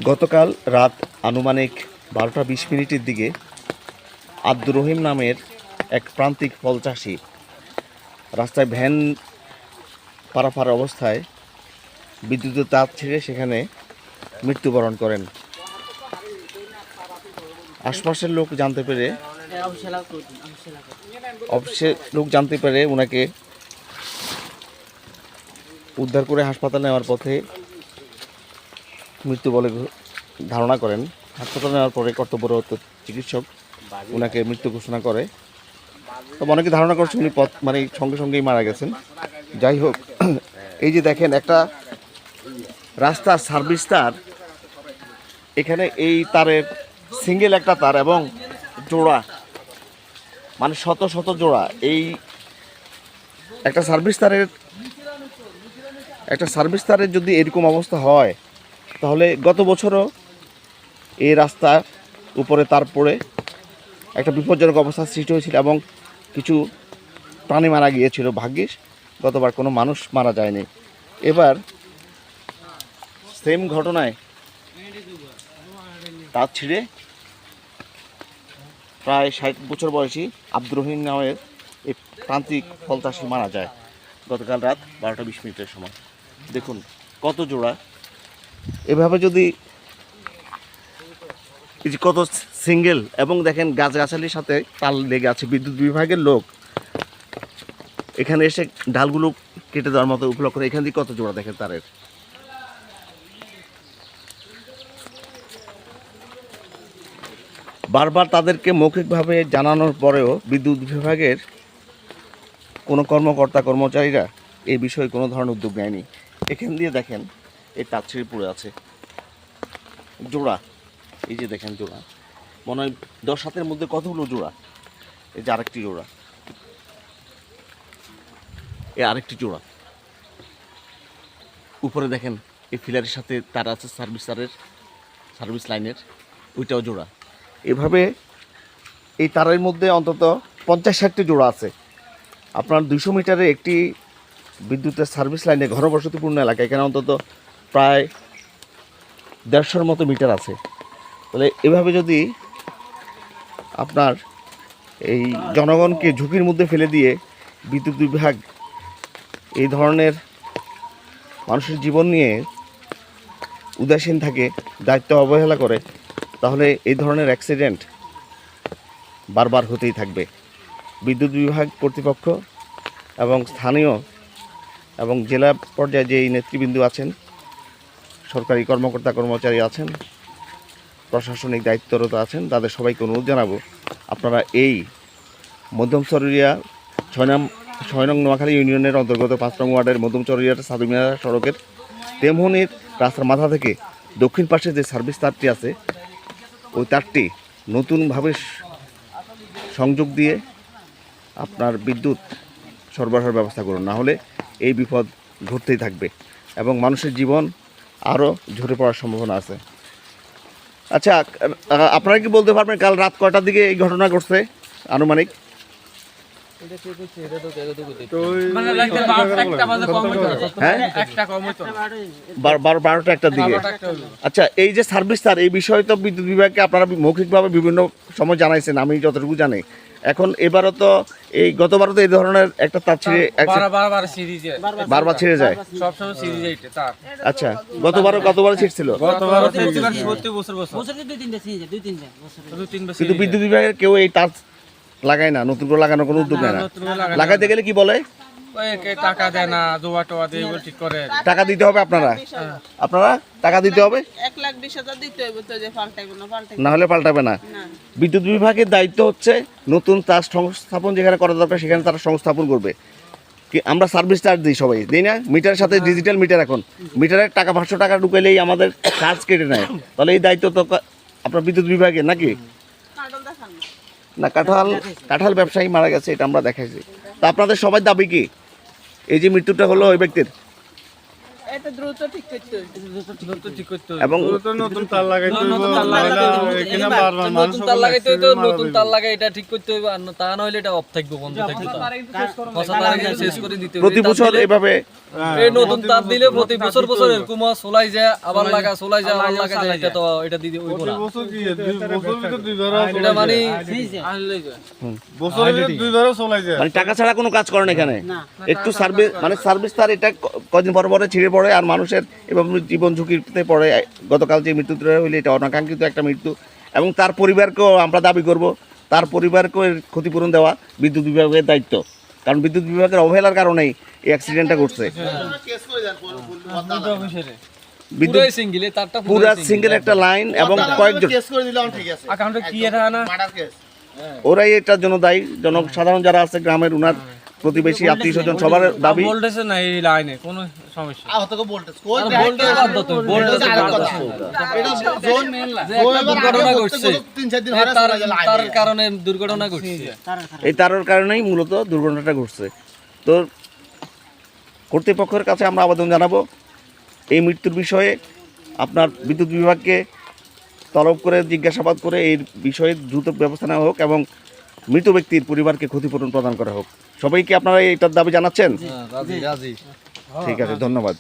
গতকাল রাত আনুমানিক 12টা 20 মিনিটের দিকে আব্দুর রহিম নামের এক প্রান্তিক ফল চাষি রাস্তায় ভ্যান পারাপার অবস্থায় বিদ্যুতের তার ছিঁড়ে সেখানে মৃত্যুবরণ করেন। আশপাশের লোক জানতে পেরে ওনাকে উদ্ধার করে হাসপাতালে নেওয়ার পথে মৃত্যু বলে ধারণা করেন। হাসপাতালে নেওয়ার পরে কর্তব্যরত চিকিৎসক ওনাকে মৃত্যু ঘোষণা করে। তবে অনেকে ধারণা করছে উনি সঙ্গে সঙ্গেই মারা গেছেন। যাই হোক, এই যে দেখেন একটা রাস্তার সার্ভিস তার, এখানে এই তারের সিঙ্গেল একটা তার এবং জোড়া শত শত জোড়া। এই একটা সার্ভিস তারের যদি এরকম অবস্থা হয় তাহলে গত বছরও এই রাস্তার উপরে তার পড়ে একটা বিপজ্জনক অবস্থার সৃষ্টি হয়েছিল এবং কিছু প্রাণী মারা গিয়েছিল। ভাগ্যিস গতবার কোনো মানুষ মারা যায়নি। এবার সেম ঘটনায় তার ছিঁড়ে প্রায় 60 বছর বয়সী আব্দুর রহিম নামের এই প্রান্তিক ফল চাষি মারা যায় গতকাল রাত 12টা 20 মিনিটের সময়। দেখুন কত জোড়া, এভাবে যদি কত সিঙ্গেল, এবং দেখেন গাছগাছালির সাথে তাল লেগে আছে। বিদ্যুৎ বিভাগের লোক এখানে এসে ডালগুলো কেটে দেওয়ার মতো উপলক্ষ করে এখান দিয়ে কত জোড়া দেখেন তারের। বারবার তাদেরকে মৌখিকভাবে জানানোর পরেও বিদ্যুৎ বিভাগের কোনো কর্মচারীরা এই বিষয়ে কোনো ধরনের উদ্যোগ নেয়নি। এখান দিয়ে দেখেন এই তার ছিঁড়ে পড়ে আছে জোড়া। এই যে দেখেন জোড়া, মনে হয় 10 হাতের মধ্যে কতগুলো জোড়া। এই যে আরেকটি জোড়া, আরেকটি জোড়া উপরে দেখেন এই ফিলারের সাথে তার আছে সার্ভিস লাইনের, ওইটাও জোড়া। এভাবে এই তারের মধ্যে অন্তত 50-60টি জোড়া আছে। আপনার 200 মিটারে একটি বিদ্যুতের সার্ভিস লাইনে ঘনবসতিপূর্ণ এলাকা, এখানে অন্তত প্রায় 150-এর মতো মিটার আছে। তাহলে এভাবে যদি আপনার এই জনগণকে ঝুঁকির মধ্যে ফেলে দিয়ে বিদ্যুৎ বিভাগ এই ধরনের মানুষের জীবন নিয়ে উদাসীন থাকে, দায়িত্ব অবহেলা করে, তাহলে এই ধরনের অ্যাক্সিডেন্ট বারবার হতেই থাকবে। বিদ্যুৎ বিভাগ কর্তৃপক্ষ এবং স্থানীয় এবং জেলা পর্যায়ে যে নেতৃবৃন্দ আছেন, সরকারি কর্মচারী আছেন, প্রশাসনিক দায়িত্বরত আছেন, তাদের সবাইকে অনুরোধ জানাবো, আপনারা এই মধ্যমচরিয়া 6 নং নোয়াখালী ইউনিয়নের অন্তর্গত 5 নং ওয়ার্ডের মধ্যমচরিয়া সাদুমিয়া সড়কের তেমহনির রাস্তার মাথা থেকে দক্ষিণ পাশে যে সার্ভিস তারটি আছে, ওই তারটি নতুনভাবে সংযোগ দিয়ে আপনার বিদ্যুৎ সরবরাহের ব্যবস্থা করুন, না হলে এই বিপদ ঘটতেই থাকবে এবং মানুষের জীবন আরও ঝরে পড়ার সম্ভাবনা আছে। আচ্ছা, আপনারা কি বলতে পারবেন কাল রাত কয়টার দিকে এই ঘটনা ঘটছে আনুমানিক? হ্যাঁ, 12টা-1টার দিকে। আচ্ছা, এই যে সার্ভিস তার, এই বিষয়ে তো বিদ্যুৎ বিভাগকে আপনারা মৌখিকভাবে বিভিন্ন সময় জানাইছেন, আমি যতটুকু জানি। এখন এবারও তো এই গতবারও তো এই ধরনের একটা তার ছিঁড়ে বারবার ছিঁড়ে যায়। আচ্ছা, গতবারও ছিঁড়ছিল, কিন্তু বিদ্যুৎ বিভাগের কেউ এই তার লাগায় না, নতুন করে লাগানোর কোনো উদ্যোগ নেয় না। লাগাইতে গেলে কি বলে, টাকা দেয় না, ঠিক করে টাকা দিতে হবে। আপনারা টাকা দিতে হবে, 1,20,000 দিতে হবে, তো যে না হলে পাল্টাবে না। বিদ্যুৎ বিভাগের দায়িত্ব হচ্ছে নতুন তার সংস্থাপন যেখানে করা দরকার সেখানে তারা সংস্থাপন করবে। আমরা সার্ভিস চার্জ দিই, সবাই দিই না? মিটারের সাথে ডিজিটাল মিটার, এখন মিটারে টাকা 500 টাকা ঢুকাইলেই আমাদের চার্জ কেটে নেয়। তাহলে এই দায়িত্ব তো আপনার বিদ্যুৎ বিভাগের নাকি? না, কাঁঠাল ব্যবসায়ী মারা গেছে, এটা আমরা দেখাইছি। তা আপনাদের সবাই দাবি কি এই যে মৃত্যুটা হলো ওই ব্যক্তির? এটা দ্রুত ঠিক করতে হবে। দ্রুত ঠিক করতে হবে। এবং নতুন তার লাগাইতে হইব, নতুন তার লাগাইতে নাহলে হইব। এখানে বারবার মানুষ নতুন তার লাগাইতে হইতো, নতুন তার লাগাই এটা ঠিক করতে হইব, আর তা না হইলে এটা অফ থাকবে, বন্ধ থাকবে। ফসল তার আগে শেষ করে দিতে হইব। প্রতি বছর এভাবে এই নতুন তার দিলে প্রতি বছর বছর এরকম সোলাই যায় আবার লাগা, সোলাই যায় আবার লাগা যায়, এটা তো এটা দিতে হইব না। বছর কি বছর ভিতর দুইবারও এটা মানে আসলেই যায়। বছরের ভিতর দুইবারও চলাই যায়। মানে টাকা ছাড়া কোনো কাজ করেন এখানে, একটু সার্ভিস মানে সার্ভিস তার এটা কদিন পর পরে ছিঁড়ে পড়ে আর মানুষের এবং জীবন ঝুঁকিতে পড়ে। গতকাল যে মৃত্যুটা হইলে এটা অনাকাঙ্ক্ষিত একটা মৃত্যু, এবং তার পরিবারকেও আমরা দাবি করব তার পরিবারকেও এর ক্ষতিপূরণ দেওয়া বিদ্যুৎ বিভাগের দায়িত্ব, কারণ বিদ্যুৎ বিভাগের অবহেলার কারণেই এই অ্যাক্সিডেন্টটা ঘটছে। বিদ্যুৎ পুরাই সিঙ্গেল, তারটা পুরা সিঙ্গেল একটা লাইন এবং কয়েকজন, আকাউন্টে কি এটা না ওরাই এটার জন্য দায়ী। জনসাধারণ যারা আছে গ্রামের, উনার প্রতিবেশী আত্মীয় স্বজন সবার দাবি। ভোল্টেজ না এই লাইনে কোনো সমস্যা। ভোল্টেজ বাদ দাও তুমি, ভোল্টেজ বাদ দাও। যে একটা দুর্ঘটনা ঘটছে, তার কারণে দুর্ঘটনা ঘটছে। এই তারের কারণেই মূলত দুর্ঘটনাটা ঘটছে। তো কর্তৃপক্ষের কাছে আমরা আবেদন জানাবো এই মৃত্যুর বিষয়ে আপনার বিদ্যুৎ বিভাগকে তলব করে জিজ্ঞাসাবাদ করে এই বিষয়ে দ্রুত ব্যবস্থা নেওয়া হোক এবং মৃত ব্যক্তির পরিবারকে ক্ষতিপূরণ প্রদান করা হোক। সবাইকে আপনারা এইটার দাবি জানাচ্ছেন? রাজি রাজি। ঠিক আছে, ধন্যবাদ।